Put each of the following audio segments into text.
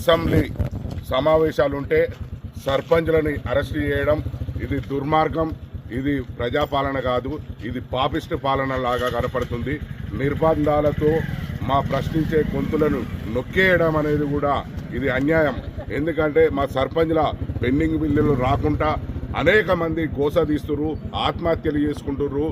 Assembly సమావేశాలుంటే సర్పంచ్లని arrest చేయడం ఇది దుర్మార్గం. ఇది ప్రజాపాలన కాదు, ఇది పాపిస్ట్ పాలన లాగా కనపడుతుంది. నిర్బంధాలతో మా ప్రశ్నించే గొంతులను నొక్కేయడం అనేది కూడా ఇది అన్యాయం. ఎందుకంటే మా సర్పంచ్ల పెండింగ్ బిల్లులు రాకుండా అనేక మంది గోసదీస్తున్నారు, ఆత్మహత్యలు చేసుకుంటున్నారు,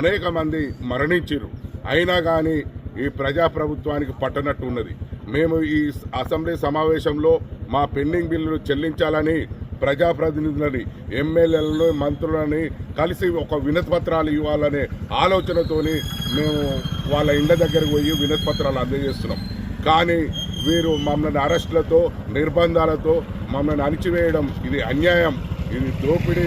అనేక మంది మరణించారు. అయినా కానీ ఈ ప్రజాప్రభుత్వానికి పట్టనట్టు ఉన్నది. మేము ఈ అసెంబ్లీ సమావేశంలో మా పెండింగ్ బిల్లులు చెల్లించాలని ప్రజాప్రతినిధులని, ఎమ్మెల్యేలను, మంత్రులని కలిసి ఒక వినతిపత్రాలు ఇవ్వాలనే ఆలోచనతోని మేము వాళ్ళ ఇండ్ల దగ్గరకు పోయి వినతిపత్రాలు అందజేస్తున్నాం. కానీ వీరు మమ్మల్ని అరెస్టులతో, నిర్బంధాలతో మమ్మల్ని అణిచివేయడం ఇది అన్యాయం, ఇది దోపిడీ,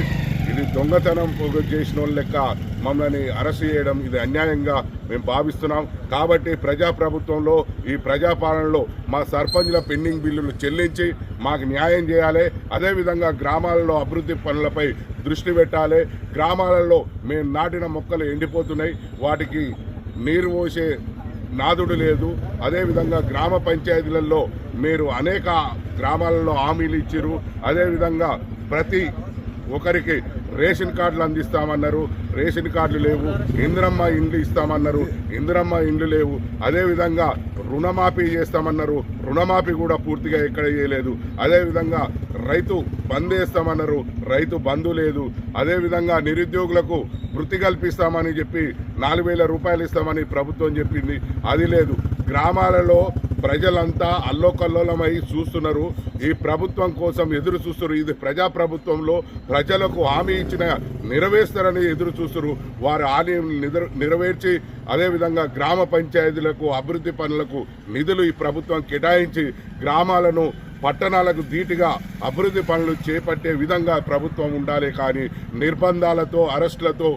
ఇది దొంగతనం చేసిన వాళ్ళ లెక్క మమ్మల్ని అరెస్ట్ చేయడం ఇది అన్యాయంగా మేము భావిస్తున్నాం. కాబట్టి ప్రజాప్రభుత్వంలో, ఈ ప్రజాపాలనలో మా సర్పంచ్ల పెండింగ్ బిల్లులు చెల్లించి మాకు న్యాయం చేయాలి. అదేవిధంగా గ్రామాలలో అభివృద్ధి పనులపై దృష్టి పెట్టాలి. గ్రామాలలో మేము నాటిన మొక్కలు ఎండిపోతున్నాయి, వాటికి నీరు పోసే నాదుడు లేదు. అదేవిధంగా గ్రామ పంచాయతీలలో మీరు అనేక గ్రామాలలో హామీలు ఇచ్చారు. అదేవిధంగా ప్రతి ఒకరికి రేషన్ కార్డులు అందిస్తామన్నారు, రేషన్ కార్డులు లేవు. ఇందిరమ్మ ఇండ్లు ఇస్తామన్నారు, ఇందిరమ్మ ఇండ్లు లేవు. అదేవిధంగా రుణమాఫీ చేస్తామన్నారు, రుణమాఫీ కూడా పూర్తిగా ఎక్కడ చేయలేదు. అదేవిధంగా రైతు బంద్ వేస్తామన్నారు, రైతు బంధు లేదు. అదేవిధంగా నిరుద్యోగులకు వృత్తి కల్పిస్తామని చెప్పి 4,000 రూపాయలు ఇస్తామని ప్రభుత్వం చెప్పింది, అది లేదు. గ్రామాలలో ప్రజలంతా అల్లోకల్లోలమై చూస్తున్నారు, ఈ ప్రభుత్వం కోసం ఎదురు చూస్తున్నారు. ఇది ప్రజాప్రభుత్వంలో ప్రజలకు హామీ ఇచ్చిన నెరవేర్స్తారని ఎదురు చూస్తున్నారు. వారి హామీ నెరవేర్చి అదేవిధంగా గ్రామ పంచాయతీలకు అభివృద్ధి పనులకు నిధులు ఈ ప్రభుత్వం కేటాయించి గ్రామాలను, పట్టణాలకు ధీటుగా అభివృద్ధి పనులు చేపట్టే విధంగా ప్రభుత్వం ఉండాలి. కానీ నిర్బంధాలతో, అరెస్టులతో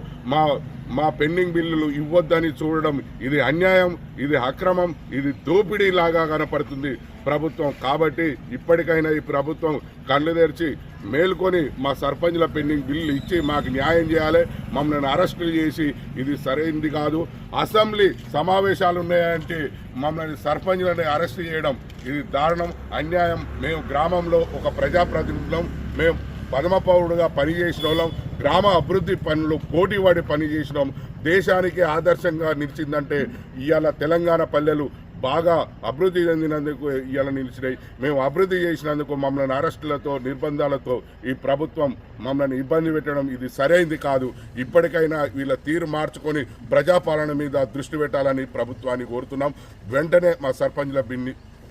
మా పెండింగ్ బిల్లులు ఇవ్వొద్దని చూడడం ఇది అన్యాయం, ఇది అక్రమం, ఇది దోపిడీ లాగా కనపడుతుంది ప్రభుత్వం. కాబట్టి ఇప్పటికైనా ఈ ప్రభుత్వం కళ్ళు తెరిచి మేల్కొని మా సర్పంచ్ల పెండింగ్ బిల్లులు ఇచ్చి మాకు న్యాయం చేయాలి. మమ్మల్ని అరెస్టులు చేసి ఇది సరైనది కాదు. అసెంబ్లీ సమావేశాలు ఉన్నాయంటే మమ్మల్ని సర్పంచ్లని అరెస్ట్ చేయడం ఇది దారుణం, అన్యాయం. మేము గ్రామంలో ఒక ప్రజాప్రతినిధులం, మేము పరమ పౌరుడుగా పనిచేసిన వాళ్ళం, గ్రామ అభివృద్ధి పనులు పోటీపడి పనిచేసినాం. దేశానికి ఆదర్శంగా నిలిచిందంటే ఇవాళ తెలంగాణ పల్లెలు బాగా అభివృద్ధి చెందినందుకు ఇవాళ నిలిచినాయి. మేము అభివృద్ధి చేసినందుకు మమ్మల్ని అరెస్టులతో, నిర్బంధాలతో ఈ ప్రభుత్వం మమ్మల్ని ఇబ్బంది పెట్టడం ఇది సరైనది కాదు. ఇప్పటికైనా వీళ్ళ తీరు మార్చుకొని ప్రజాపాలన మీద దృష్టి పెట్టాలని ప్రభుత్వాన్ని కోరుతున్నాం. వెంటనే మా సర్పంచ్ల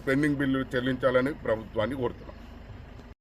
పెండింగ్ బిల్లు చెల్లించాలని ప్రభుత్వాన్ని కోరుతున్నాం.